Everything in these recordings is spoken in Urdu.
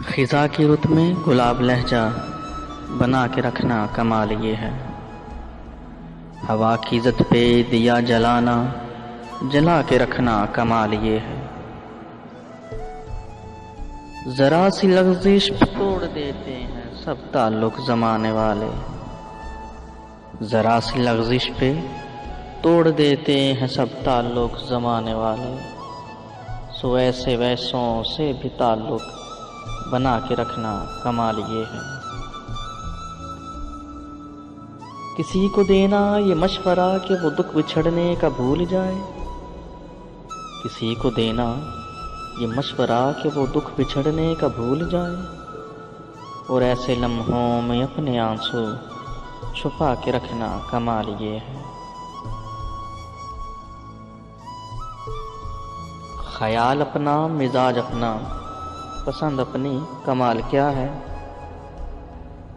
خزاں کی رت میں گلاب لہجہ بنا کے رکھنا کمال یہ ہے۔ ہوا کی عزت پہ دیا جلانا جلا کے رکھنا کمال یہ ہے۔ ذرا سی لغزش پہ توڑ دیتے ہیں سب تعلق زمانے والے، ذرا سی لغزش پہ توڑ دیتے ہیں سب تعلق زمانے والے، سو ایسے ویسوں سے بھی تعلق بنا کے رکھنا کمال یہ ہے۔ کسی کو دینا یہ مشورہ کہ وہ دکھ بچھڑنے کا بھول جائے، کسی کو دینا یہ مشورہ کہ وہ دکھ بچھڑنے کا بھول جائے، اور ایسے لمحوں میں اپنے آنسو چھپا کے رکھنا کمال یہ ہے۔ خیال اپنا مزاج اپنا پسند اپنی کمال کیا ہے،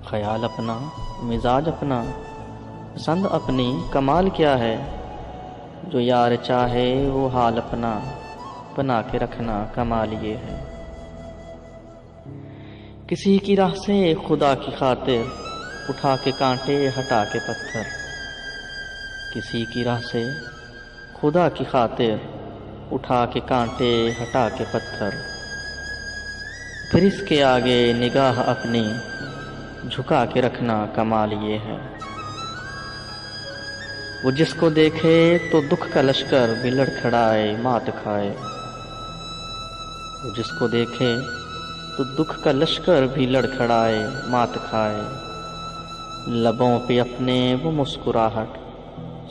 خیال اپنا مزاج اپنا پسند اپنی کمال کیا ہے، جو یار چاہے وہ حال اپنا بنا کے رکھنا کمال یہ ہے۔ کسی کی راہ سے خدا کی خاطر اٹھا کے کانٹے ہٹا کے پتھر، کسی کی راہ سے خدا کی خاطر اٹھا کے کانٹے ہٹا کے پتھر، پھر اس کے آگے نگاہ اپنی جھکا کے رکھنا کمال یہ ہے۔ وہ جس کو دیکھے تو دکھ کا لشکر بھی لڑکھڑائے مات کھائے، وہ جس کو دیکھے تو دکھ کا لشکر بھی لڑکھڑائے مات کھائے، لبوں پہ اپنے وہ مسکراہٹ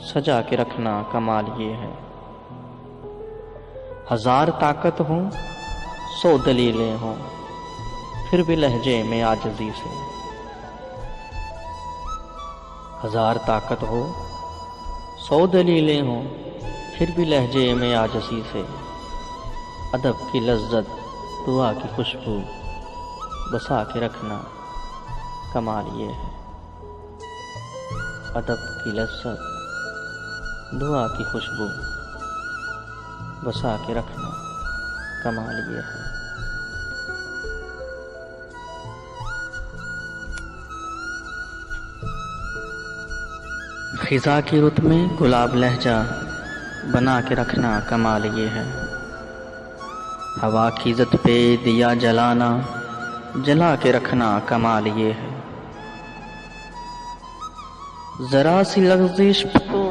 سجا کے رکھنا کمال یہ ہے۔ ہزار طاقت ہوں 100 دلیلیں ہوں پھر بھی لہجے میں عاجزی سے، ہزار طاقت ہو 100 دلیلیں ہوں پھر بھی لہجے میں عاجزی سے، ادب کی لذت دعا کی خوشبو بسا کے رکھنا کمال یہ ہے۔ ادب کی لذت دعا کی خوشبو بسا کے رکھنا کمال یہ ہے۔ خزاں کی رت میں گلاب لہجہ بنا کے رکھنا کمال یہ ہے۔ ہوا کی عزت پہ دیا جلانا جلا کے رکھنا کمال یہ ہے۔ ذرا سی لغزش پہ